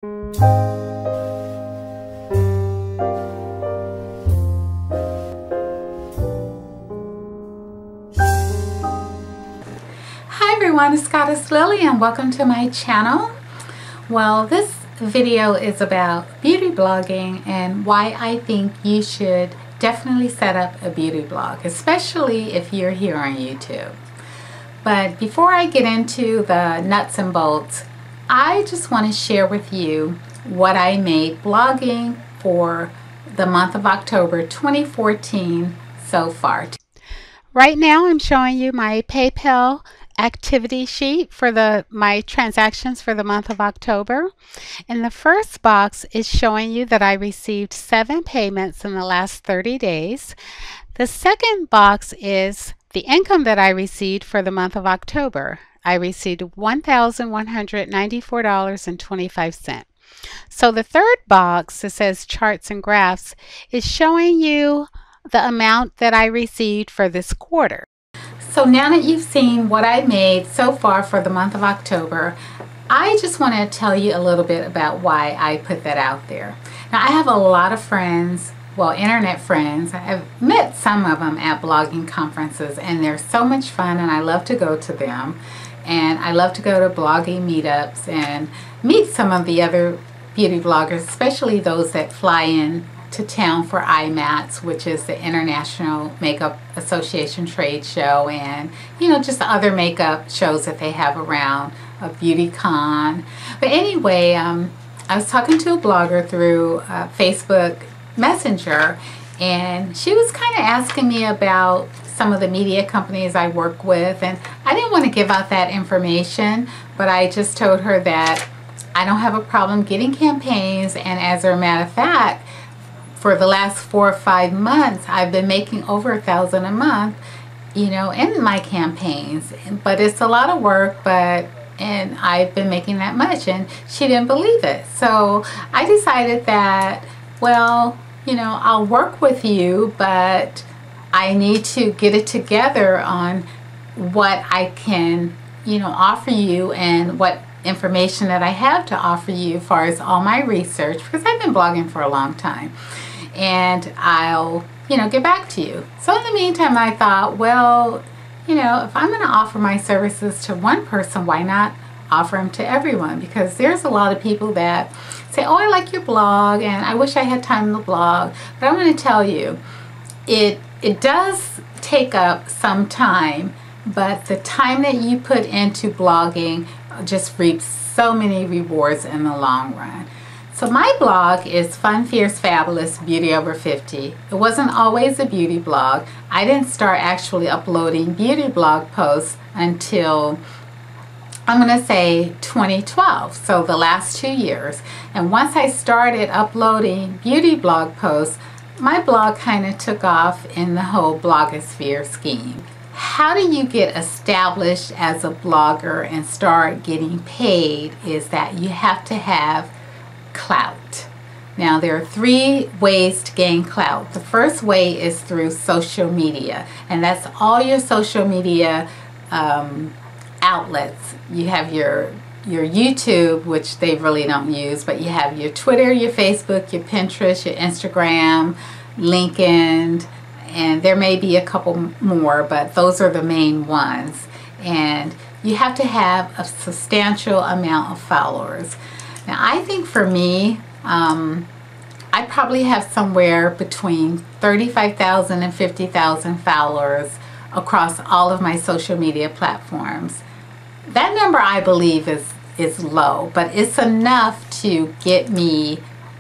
Hi everyone, it's Lily and welcome to my channel. Well, this video is about beauty blogging and why I think you should definitely set up a beauty blog, especially if you're here on YouTube. But before I get into the nuts and bolts, I just want to share with you what I made blogging for the month of October 2014 so far. Right now I'm showing you my PayPal activity sheet for my transactions for the month of October. And the first box is showing you that I received 7 payments in the last 30 days. The second box is the income that I received for the month of October. I received $1,194.25. So the third box that says charts and graphs is showing you the amount that I received for this quarter. So now that you've seen what I made so far for the month of October, I just want to tell you a little bit about why I put that out there. Now I have a lot of friends, well, internet friends. I've met some of them at blogging conferences and they're so much fun and I love to go to them. And I love to go to blogging meetups and meet some of the other beauty bloggers, especially those that fly in to town for IMATS, which is the International Makeup Association trade show, and just other makeup shows that they have around, a beauty con. But anyway, I was talking to a blogger through Facebook Messenger, and she was kind of asking me about some of the media companies I work with, and I didn't want to give out that information, but I just told her that I don't have a problem getting campaigns, and as a matter of fact, for the last 4 or 5 months, I've been making over $1,000 a month, in my campaigns. But it's a lot of work, and I've been making that much, and she didn't believe it. So I decided that, well, I'll work with you, but I need to get it together on what I can, offer you and what information that I have to offer you as far as all my research, because I've been blogging for a long time. And I'll, get back to you. So in the meantime, I thought, well, if I'm going to offer my services to one person, why not offer them to everyone? Because there's a lot of people that say, oh, I like your blog and I wish I had time to blog. But I'm going to tell you, it does take up some time, but the time that you put into blogging just reaps so many rewards in the long run. So my blog is Fun, Fierce, Fabulous, Beauty Over 50. It wasn't always a beauty blog. I didn't start actually uploading beauty blog posts until, I'm going to say, 2012. So the last 2 years. And once I started uploading beauty blog posts, my blog kind of took off in the whole blogosphere scheme. How do you get established as a blogger and start getting paid is that you have to have clout. Now there are 3 ways to gain clout. The first way is through social media, and that's all your social media outlets. You have your YouTube, which they really don't use, but you have your Twitter, your Facebook, your Pinterest, your Instagram, LinkedIn, and there may be a couple more, but those are the main ones. And you have to have a substantial amount of followers. Now I think for me, I probably have somewhere between 35,000 and 50,000 followers across all of my social media platforms. That number I believe is low, but it's enough to get me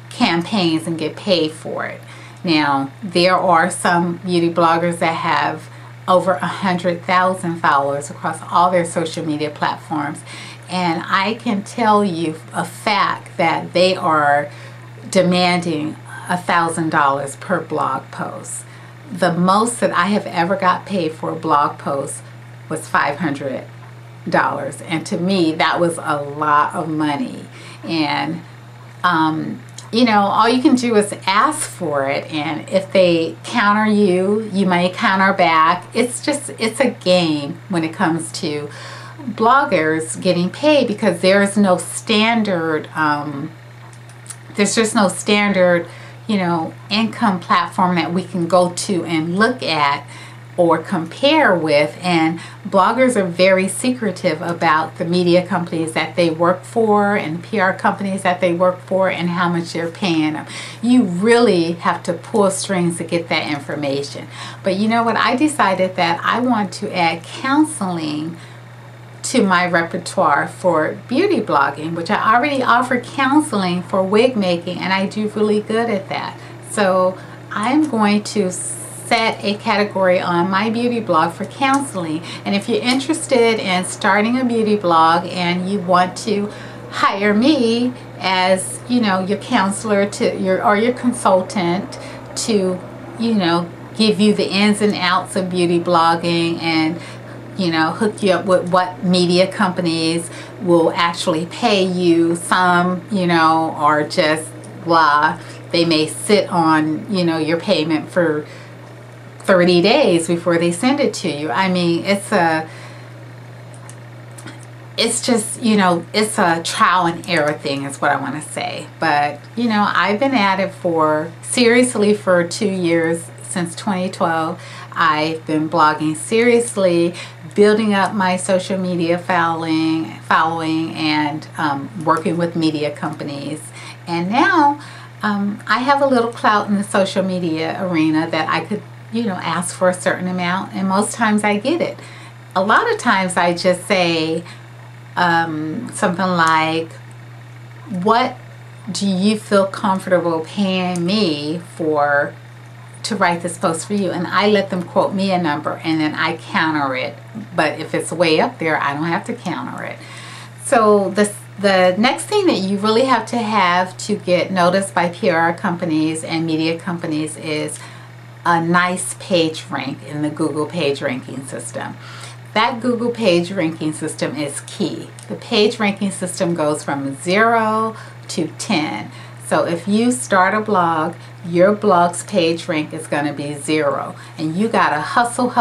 campaigns and get paid for it. Now there are some beauty bloggers that have over 100,000 followers across all their social media platforms, and I can tell you a fact that they are demanding $1,000 per blog post. The most that I have ever got paid for a blog post was $500, and to me that was a lot of money. And all you can do is ask for it, and if they counter you, you may counter back. It's a game when it comes to bloggers getting paid, because there is no standard there's just no standard, income platform that we can go to and look at or compare with. And bloggers are very secretive about the media companies that they work for and PR companies that they work for and how much they're paying them. You really have to pull strings to get that information. But you know what? I decided that I want to add counseling to my repertoire for beauty blogging, which I already offer counseling for wig making, and I do really good at that. So I'm going to set a category on my beauty blog for counseling. And if you're interested in starting a beauty blog and you want to hire me as your counselor or your consultant to give you the ins and outs of beauty blogging and hook you up with what media companies will actually pay you, some or just blah, they may sit on your payment for 30 days before they send it to you. I mean, it's just it's a trial and error thing is what I want to say. But I've been at it seriously for 2 years, since 2012. I've been blogging seriously, building up my social media following and working with media companies. And now I have a little clout in the social media arena that I could ask for a certain amount, and most times I get it. A lot of times I just say something like, what do you feel comfortable paying me to write this post for you? And I let them quote me a number, and then I counter it. But if it's way up there, I don't have to counter it. So the next thing that you really have to get noticed by PR companies and media companies is a nice page rank in the Google page ranking system. That Google page ranking system is key. The page ranking system goes from 0 to 10. So if you start a blog, your blog's page rank is going to be 0. And you got to hustle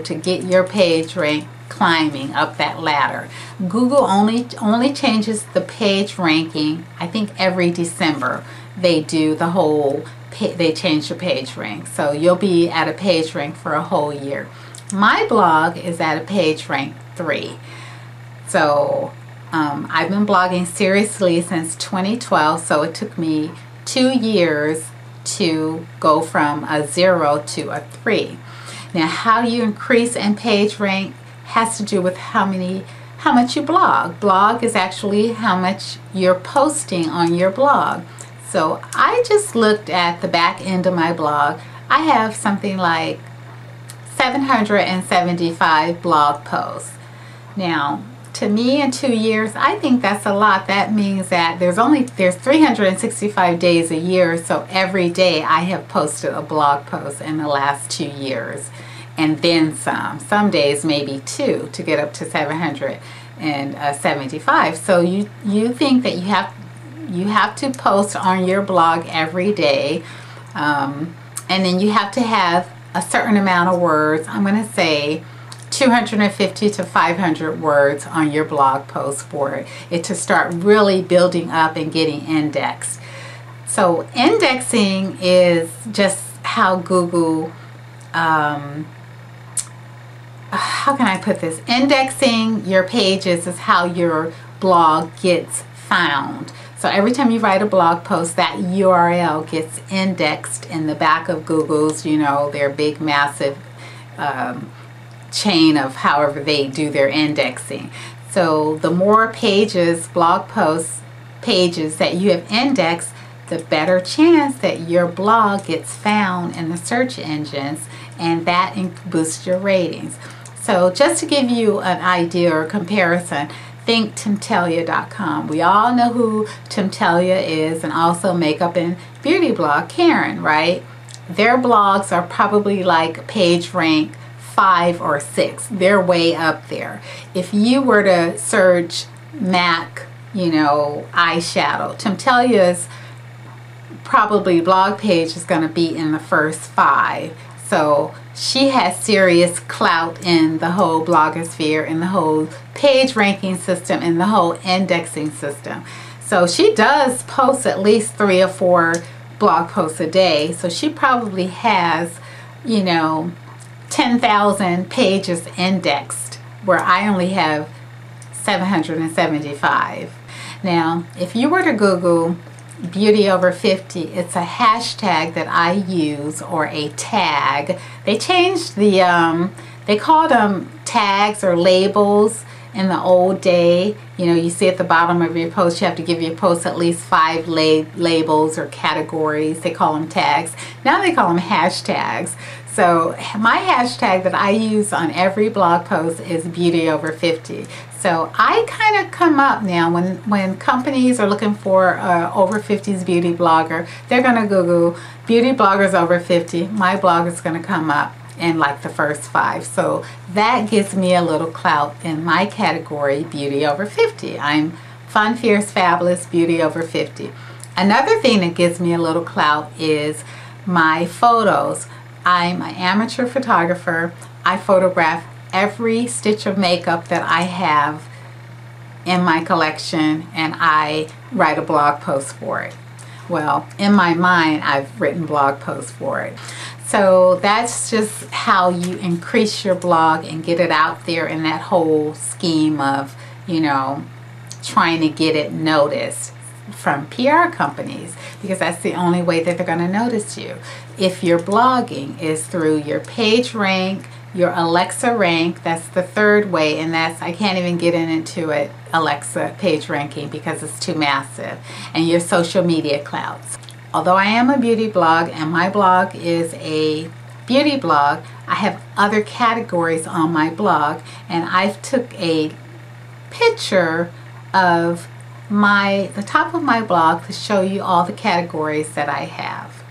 to get your page rank climbing up that ladder. Google only changes the page ranking, I think every December. They do the whole they change the page rank. So you'll be at a page rank for a whole year. My blog is at a page rank 3. So I've been blogging seriously since 2012. So it took me 2 years to go from a 0 to a 3. Now, how you increase in page rank has to do with how much you blog. Blog is actually how much you're posting on your blog. So I just looked at the back end of my blog. I have something like 775 blog posts. Now, to me, in 2 years, I think that's a lot. That means that there's 365 days a year, so every day I have posted a blog post in the last 2 years, and then some. Some days maybe 2 to get up to 775. So you think that you have to post on your blog every day, and then you have to have a certain amount of words. I'm going to say 250 to 500 words on your blog post for it to start really building up and getting indexed. So indexing is just how Google, how can I put this? Indexing your pages is how your blog gets found. So every time you write a blog post, that URL gets indexed in the back of Google's, their big massive chain of however they do their indexing. So the more pages, blog post pages that you have indexed, the better chance that your blog gets found in the search engines, and that boosts your ratings. So just to give you an idea or comparison, think timtalia.com. We all know who Timtalia is, and also makeup and beauty blog Karen, right? Their blogs are probably like page rank 5 or 6. They're way up there. If you were to search MAC, eyeshadow, Timtalia's probably blog page is going to be in the first 5. So she has serious clout in the whole blogosphere, in the whole page ranking system, in the whole indexing system. So she does post at least 3 or 4 blog posts a day. So she probably has, you know, 10,000 pages indexed, where I only have 775. Now, if you were to Google beauty over 50, it's a hashtag that I use, or a tag. They changed the, they called them tags or labels in the old day. You know, you see at the bottom of your post, you have to give your post at least 5 labels or categories. They call them tags. Now they call them hashtags. So my hashtag that I use on every blog post is beauty over 50. So I kind of come up now when companies are looking for over 50s beauty blogger, they're going to Google beauty bloggers over 50. My blog is going to come up in like the first 5. So that gives me a little clout in my category, beauty over 50. I'm fun, fierce, fabulous, beauty over 50. Another thing that gives me a little clout is my photos. I'm an amateur photographer. I photograph every stitch of makeup that I have in my collection, and I write a blog post for it. Well, in my mind, I've written blog posts for it. So that's just how you increase your blog and get it out there in that whole scheme of, you know, trying to get it noticed from PR companies, because that's the only way that they're going to notice you. If your blogging is through your page rank, your Alexa rank, that's the third way, and that's, I can't even get into it, Alexa page ranking, because it's too massive, and your social media clouds. Although I am a beauty blog and my blog is a beauty blog, I have other categories on my blog, and I've took a picture of the top of my blog to show you all the categories that I have.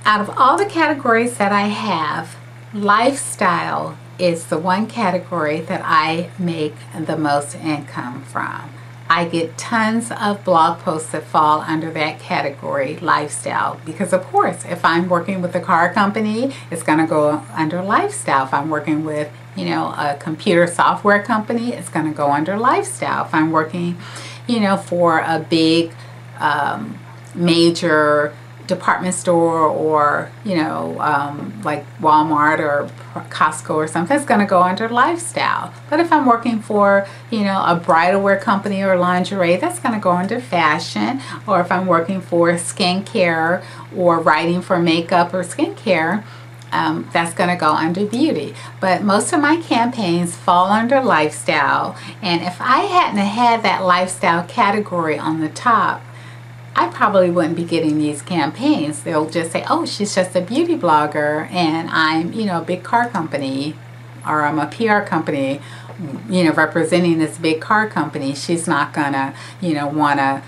Out of all the categories that I have, lifestyle is the one category that I make the most income from. I get tons of blog posts that fall under that category, lifestyle, because of course, if I'm working with a car company, it's going to go under lifestyle. If I'm working with, you know, a computer software company, it's going to go under lifestyle. If I'm working, you know, for a big major department store, or, you know, like Walmart or Costco or something, it's going to go under lifestyle. But if I'm working for, you know, a bridal wear company or lingerie, that's going to go under fashion. Or if I'm working for skincare or writing for makeup or skincare, that's going to go under beauty. But most of my campaigns fall under lifestyle, and if I hadn't had that lifestyle category on the top, I probably wouldn't be getting these campaigns. They'll just say, oh, she's just a beauty blogger, and I'm, you know, a big car company, or I'm a PR company, you know, representing this big car company. She's not gonna, you know, wanna,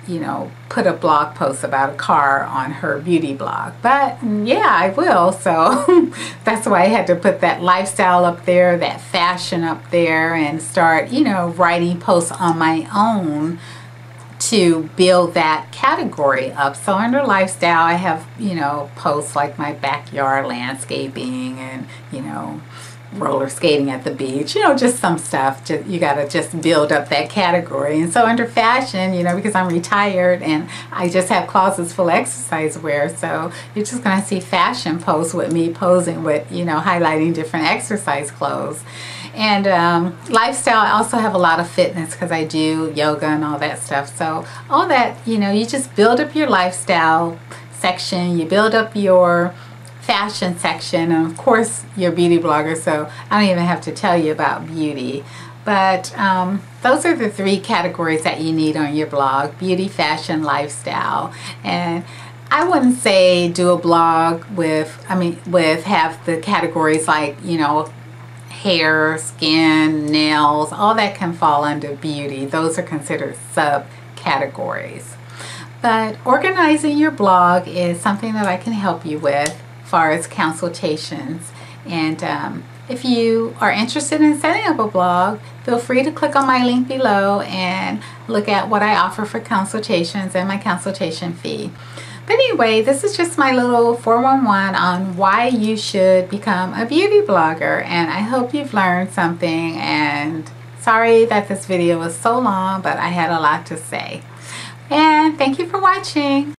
you know, put a blog post about a car on her beauty blog. But yeah, I will. So that's why I had to put that lifestyle up there, that fashion up there, and start, you know, writing posts on my own to build that category up. So under lifestyle, I have, you know, posts like my backyard landscaping and, you know, roller skating at the beach, you know, just some stuff. You gotta just build up that category. And so under fashion, you know, because I'm retired and I just have closets full of exercise wear, so you're just gonna see fashion posts with me posing with, you know, highlighting different exercise clothes. And lifestyle, I also have a lot of fitness because I do yoga and all that stuff. So all that, you know, you just build up your lifestyle section, you build up your fashion section, and of course your beauty blogger, so I don't even have to tell you about beauty. But those are the 3 categories that you need on your blog: beauty, fashion, lifestyle. And I wouldn't say do a blog with have the categories like, you know, hair, skin, nails, all that can fall under beauty. Those are considered subcategories. But organizing your blog is something that I can help you with as far as consultations. And if you are interested in setting up a blog, feel free to click on my link below and look at what I offer for consultations and my consultation fee. But anyway, this is just my little 411 on why you should become a beauty blogger, and I hope you've learned something. And sorry that this video was so long, but I had a lot to say. And thank you for watching.